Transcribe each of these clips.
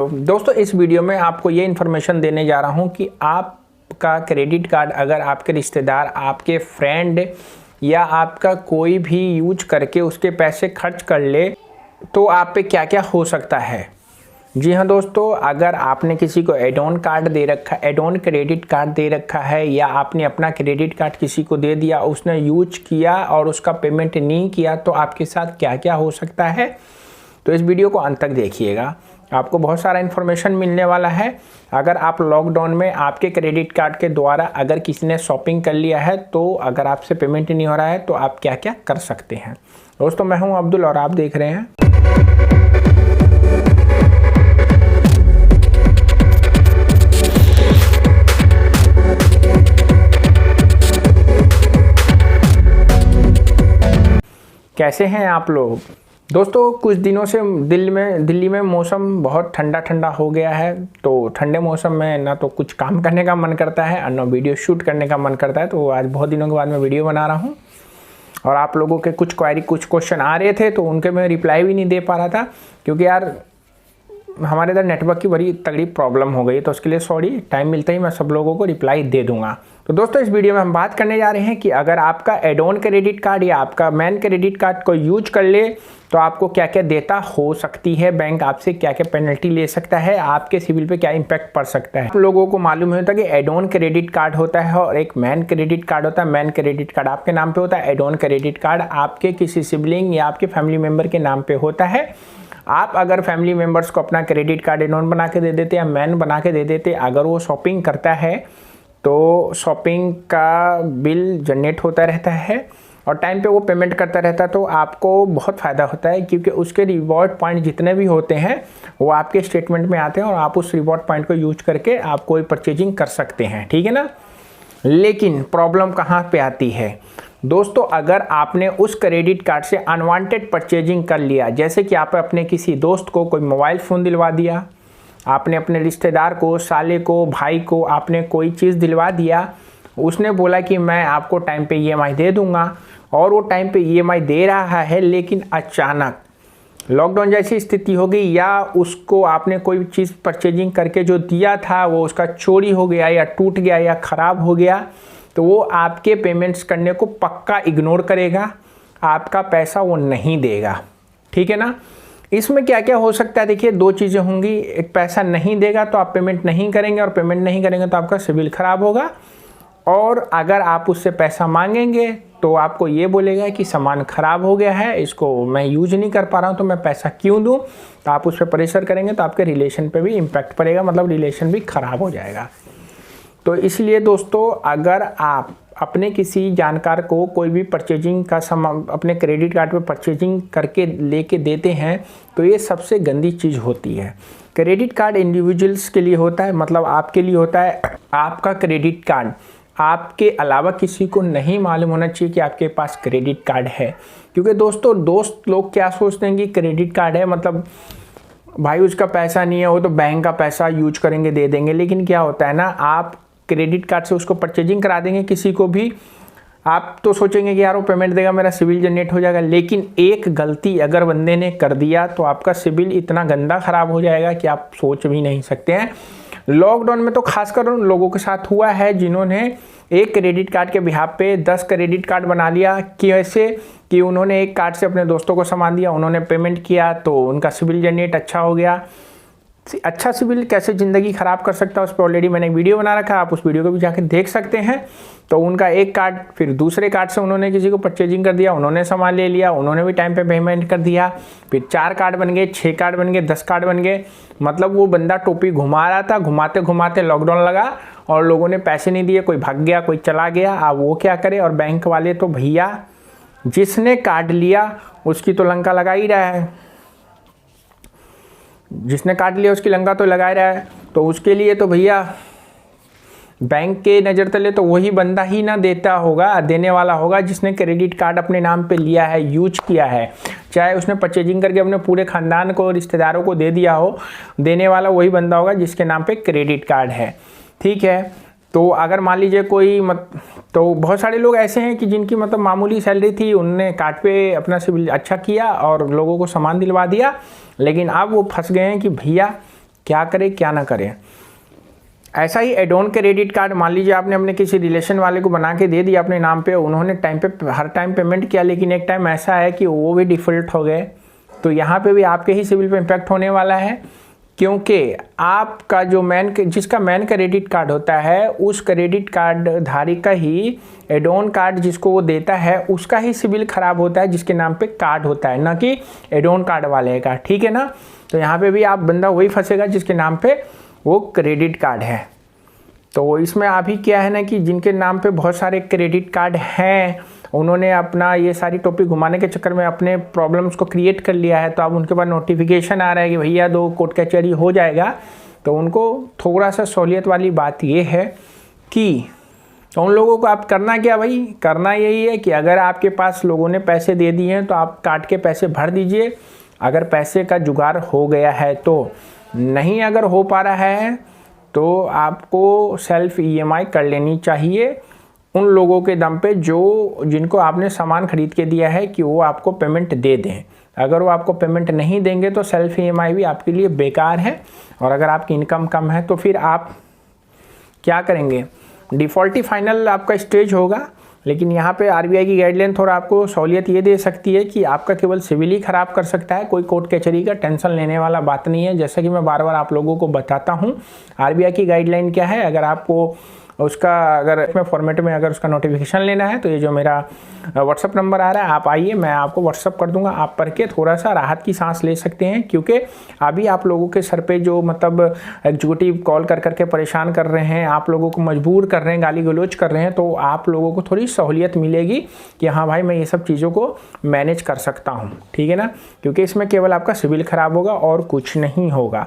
दोस्तों इस वीडियो में आपको ये इन्फॉर्मेशन देने जा रहा हूँ कि आपका क्रेडिट कार्ड अगर आपके रिश्तेदार, आपके फ्रेंड या आपका कोई भी यूज करके उसके पैसे खर्च कर ले तो आप पे क्या क्या हो सकता है। जी हाँ दोस्तों, अगर आपने किसी को एड ऑन कार्ड दे रखा, एड ऑन क्रेडिट कार्ड दे रखा है या आपने अपना क्रेडिट कार्ड किसी को दे दिया, उसने यूज किया और उसका पेमेंट नहीं किया तो आपके साथ क्या क्या हो सकता है, तो इस वीडियो को अंत तक देखिएगा। आपको बहुत सारा इन्फॉर्मेशन मिलने वाला है। अगर आप लॉकडाउन में आपके क्रेडिट कार्ड के द्वारा अगर किसी ने शॉपिंग कर लिया है तो अगर आपसे पेमेंट नहीं हो रहा है तो आप क्या क्या कर सकते हैं। दोस्तों मैं हूं अब्दुल और आप देख रहे हैं कैसे हैं आप लोग। दोस्तों कुछ दिनों से दिल्ली में मौसम बहुत ठंडा ठंडा हो गया है, तो ठंडे मौसम में ना तो कुछ काम करने का मन करता है और ना वीडियो शूट करने का मन करता है। तो आज बहुत दिनों के बाद मैं वीडियो बना रहा हूं और आप लोगों के कुछ क्वेश्चन आ रहे थे तो उनके मैं रिप्लाई भी नहीं दे पा रहा था क्योंकि यार हमारे इधर नेटवर्क की बड़ी तगड़ी प्रॉब्लम हो गई, तो उसके लिए सॉरी। टाइम मिलते ही मैं सब लोगों को रिप्लाई दे दूंगा। तो दोस्तों इस वीडियो में हम बात करने जा रहे हैं कि अगर आपका एड ऑन क्रेडिट कार्ड या आपका मेन क्रेडिट कार्ड को यूज कर ले तो आपको क्या क्या देता हो सकती है, बैंक आपसे क्या क्या पेनल्टी ले सकता है, आपके सिविल पे क्या इंपैक्ट पड़ सकता है। आप लोगों को मालूम होता है कि एड ऑन क्रेडिट कार्ड होता है और एक मेन क्रेडिट कार्ड होता है। मेन क्रेडिट कार्ड आपके नाम पे होता है, एड ऑन क्रेडिट कार्ड आपके किसी सिबलिंग या आपके फैमिली मेम्बर के नाम पे होता है। आप अगर फैमिली मेम्बर्स को अपना क्रेडिट कार्ड एड ऑन बना के दे देते या मैन बना के दे देते, अगर वो शॉपिंग करता है तो शॉपिंग का बिल जनरेट होता रहता है और टाइम पे वो पेमेंट करता रहता है, तो आपको बहुत फ़ायदा होता है क्योंकि उसके रिवॉर्ड पॉइंट जितने भी होते हैं वो आपके स्टेटमेंट में आते हैं और आप उस रिवॉर्ड पॉइंट को यूज करके आप कोई परचेजिंग कर सकते हैं, ठीक है ना। लेकिन प्रॉब्लम कहाँ पे आती है दोस्तों, अगर आपने उस क्रेडिट कार्ड से अनवांटेड परचेजिंग कर लिया, जैसे कि आप अपने किसी दोस्त को कोई मोबाइल फ़ोन दिलवा दिया, आपने अपने रिश्तेदार को, साले को, भाई को आपने कोई चीज़ दिलवा दिया, उसने बोला कि मैं आपको टाइम पे ईएमआई दे दूंगा और वो टाइम पे ईएमआई दे रहा है, लेकिन अचानक लॉकडाउन जैसी स्थिति हो गई या उसको आपने कोई चीज़ परचेजिंग करके जो दिया था वो उसका चोरी हो गया या टूट गया या ख़राब हो गया, तो वो आपके पेमेंट्स करने को पक्का इग्नोर करेगा, आपका पैसा वो नहीं देगा, ठीक है ना। इसमें क्या क्या हो सकता है, देखिए दो चीज़ें होंगी। एक, पैसा नहीं देगा तो आप पेमेंट नहीं करेंगे और पेमेंट नहीं करेंगे तो आपका सिविल ख़राब होगा, और अगर आप उससे पैसा मांगेंगे तो आपको ये बोलेगा कि सामान ख़राब हो गया है, इसको मैं यूज नहीं कर पा रहा हूँ तो मैं पैसा क्यों दूँ, तो आप उस पर प्रेशर करेंगे तो आपके रिलेशन पे भी इम्पैक्ट पड़ेगा, मतलब रिलेशन भी ख़राब हो जाएगा। तो इसलिए दोस्तों अगर आप अपने किसी जानकार को कोई भी परचेजिंग का सामान अपने क्रेडिट कार्ड पे परचेजिंग करके लेके देते हैं तो ये सबसे गंदी चीज़ होती है। क्रेडिट कार्ड इंडिविजुअल्स के लिए होता है, मतलब आपके लिए होता है। आपका क्रेडिट कार्ड आपके अलावा किसी को नहीं मालूम होना चाहिए कि आपके पास क्रेडिट कार्ड है, क्योंकि दोस्तों दोस्त लोग क्या सोचते हैं कि क्रेडिट कार्ड है मतलब भाई उसका पैसा नहीं है, वो तो बैंक का पैसा यूज करेंगे दे देंगे। लेकिन क्या होता है ना, आप क्रेडिट कार्ड से उसको परचेजिंग करा देंगे किसी को भी, आप तो सोचेंगे कि यार वो पेमेंट देगा, मेरा सिविल जनरेट हो जाएगा, लेकिन एक गलती अगर बंदे ने कर दिया तो आपका सिविल इतना गंदा ख़राब हो जाएगा कि आप सोच भी नहीं सकते हैं। लॉकडाउन में तो खासकर उन लोगों के साथ हुआ है जिन्होंने एक क्रेडिट कार्ड के बिहाफ पे 10 क्रेडिट कार्ड बना लिया, कि ऐसे कि उन्होंने एक कार्ड से अपने दोस्तों को सामान दिया, उन्होंने पेमेंट किया तो उनका सिविल जनरेट अच्छा हो गया। अच्छा सिविल कैसे ज़िंदगी ख़राब कर सकता है उस पर ऑलरेडी मैंने एक वीडियो बना रखा है, आप उस वीडियो को भी जाकर देख सकते हैं। तो उनका एक कार्ड, फिर दूसरे कार्ड से उन्होंने किसी को परचेजिंग कर दिया, उन्होंने सामान ले लिया, उन्होंने भी टाइम पे पेमेंट कर दिया, फिर 4 कार्ड बन गए, 6 कार्ड बन गए, 10 कार्ड बन गए। मतलब वो बंदा टोपी घुमा रहा था, घुमाते घुमाते लॉकडाउन लगा और लोगों ने पैसे नहीं दिए, कोई भाग गया, कोई चला गया। अब वो क्या करे, और बैंक वाले तो भैया जिसने कार्ड लिया उसकी तो लंका लगा ही रहा है, जिसने कार्ड लिया उसकी लंका तो लगा रहा है। तो उसके लिए तो भैया बैंक के नज़र तले तो वही बंदा ही ना देता होगा, देने वाला होगा जिसने क्रेडिट कार्ड अपने नाम पे लिया है, यूज किया है, चाहे उसने परचेजिंग करके अपने पूरे ख़ानदान को, रिश्तेदारों को दे दिया हो, देने वाला वही बंदा होगा जिसके नाम पे क्रेडिट कार्ड है, ठीक है। तो अगर मान लीजिए कोई तो बहुत सारे लोग ऐसे हैं कि जिनकी मतलब मामूली सैलरी थी, उनने कार्ड पे अपना सिविल अच्छा किया और लोगों को सामान दिलवा दिया, लेकिन अब वो फंस गए हैं कि भैया क्या करें क्या ना करें। ऐसा ही एड ऑन क्रेडिट कार्ड, मान लीजिए आपने अपने किसी रिलेशन वाले को बना के दे दिया अपने नाम पे, उन्होंने टाइम पे हर टाइम पेमेंट किया, लेकिन एक टाइम ऐसा है कि वो भी डिफ़ॉल्ट हो गए, तो यहाँ पे भी आपके ही सिविल पे इम्पैक्ट होने वाला है, क्योंकि आपका जो जिसका मेन क्रेडिट कार्ड होता है, उस क्रेडिट कार्ड धारी का ही एड ऑन कार्ड जिसको वो देता है उसका ही सिविल खराब होता है जिसके नाम पे कार्ड होता है, ना कि एड ऑन कार्ड वाले का। ठीक है ना। तो यहाँ पे भी आप बंदा वही फंसेगा जिसके नाम पे वो क्रेडिट कार्ड है। तो इसमें अभी क्या है ना कि जिनके नाम पे बहुत सारे क्रेडिट कार्ड हैं, उन्होंने अपना ये सारी टॉपिक घुमाने के चक्कर में अपने प्रॉब्लम्स को क्रिएट कर लिया है। तो अब उनके पास नोटिफिकेशन आ रहा है कि भैया 2 कोर्ट कचहरी हो जाएगा। तो उनको थोड़ा सा सहूलियत वाली बात ये है कि तो उन लोगों को आप करना क्या भाई, करना यही है कि अगर आपके पास लोगों ने पैसे दे दिए हैं तो आप काट के पैसे भर दीजिए। अगर पैसे का जुगाड़ हो गया है तो, नहीं अगर हो पा रहा है तो आपको सेल्फ EMI कर लेनी चाहिए उन लोगों के दम पे जिनको आपने सामान खरीद के दिया है कि वो आपको पेमेंट दे दें। अगर वो आपको पेमेंट नहीं देंगे तो सेल्फ EMI भी आपके लिए बेकार है। और अगर आपकी इनकम कम है तो फिर आप क्या करेंगे, डिफ़ॉल्ट ही फाइनल आपका स्टेज होगा। लेकिन यहाँ पे RBI की गाइडलाइन थोड़ा आपको सहूलियत ये दे सकती है कि आपका केवल सिविल ही ख़राब कर सकता है, कोई कोर्ट कचहरी का टेंशन लेने वाला बात नहीं है। जैसा कि मैं बार बार आप लोगों को बताता हूँ, RBI की गाइडलाइन क्या है, अगर आपको उसका अगर इसमें फॉर्मेट में अगर उसका नोटिफिकेशन लेना है तो ये जो मेरा व्हाट्सअप नंबर आ रहा है, आप आइए, मैं आपको व्हाट्सअप कर दूंगा। आप पढ़ के थोड़ा सा राहत की सांस ले सकते हैं, क्योंकि अभी आप लोगों के सर पे जो मतलब एग्जीक्यूटिव कॉल कर करके परेशान कर रहे हैं, आप लोगों को मजबूर कर रहे हैं, गाली गलौज कर रहे हैं, तो आप लोगों को थोड़ी सहूलियत मिलेगी कि हाँ भाई मैं ये सब चीज़ों को मैनेज कर सकता हूँ। ठीक है ना, क्योंकि इसमें केवल आपका सिविल ख़राब होगा और कुछ नहीं होगा।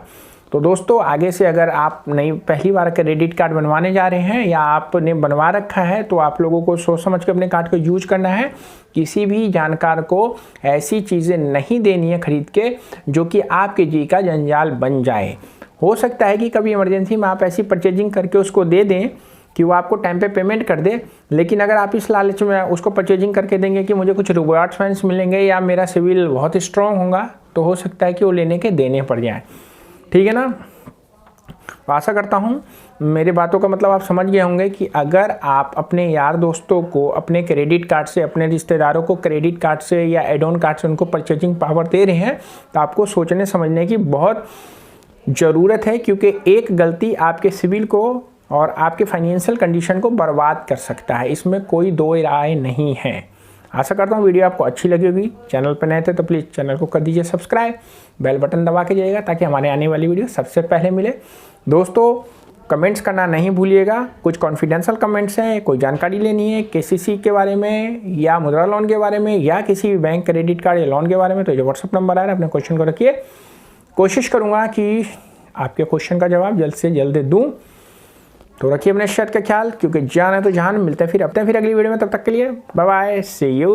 तो दोस्तों आगे से अगर आप पहली बार क्रेडिट कार्ड बनवाने जा रहे हैं या आपने बनवा रखा है तो आप लोगों को सोच समझ के अपने कार्ड को यूज करना है। किसी भी जानकार को ऐसी चीज़ें नहीं देनी है खरीद के जो कि आपके जी का जंजाल बन जाए। हो सकता है कि कभी इमरजेंसी में आप ऐसी परचेजिंग करके उसको दे दें कि वो आपको टाइम पे पेमेंट कर दे, लेकिन अगर आप इस लालच में उसको परचेजिंग करके देंगे कि मुझे कुछ रिवॉर्ड्स पॉइंट्स मिलेंगे या मेरा सिविल बहुत स्ट्रॉन्ग होगा, तो हो सकता है कि वो लेने के देने पड़ जाए। ठीक है ना। आशा करता हूँ मेरी बातों का मतलब आप समझ गए होंगे कि अगर आप अपने यार दोस्तों को अपने क्रेडिट कार्ड से, अपने रिश्तेदारों को क्रेडिट कार्ड से या एड ऑन कार्ड से उनको परचेजिंग पावर दे रहे हैं तो आपको सोचने समझने की बहुत ज़रूरत है, क्योंकि एक गलती आपके सिविल को और आपके फाइनेंशियल कंडीशन को बर्बाद कर सकता है। इसमें कोई दो राय नहीं है। आशा करता हूँ वीडियो आपको अच्छी लगी होगी। चैनल पर नए थे तो प्लीज़ चैनल को कर दीजिए सब्सक्राइब, बेल बटन दबा के जाइएगा ताकि हमारे आने वाली वीडियो सबसे पहले मिले। दोस्तों कमेंट्स करना नहीं भूलिएगा, कुछ कॉन्फिडेंशियल कमेंट्स हैं, कोई जानकारी लेनी है KCC के बारे में या मुद्रा लोन के बारे में या किसी भी बैंक क्रेडिट कार्ड या लोन के बारे में, तो जो व्हाट्सअप नंबर आ रहा है अपने क्वेश्चन को रखिए। कोशिश करूँगा कि आपके क्वेश्चन का जवाब जल्द से जल्द दूँ। तो रखिए अपने सेहत का ख्याल, क्योंकि जान है तो जहान। मिलते हैं फिर अगली वीडियो में, तब तक के लिए बाय बाय, सी यू।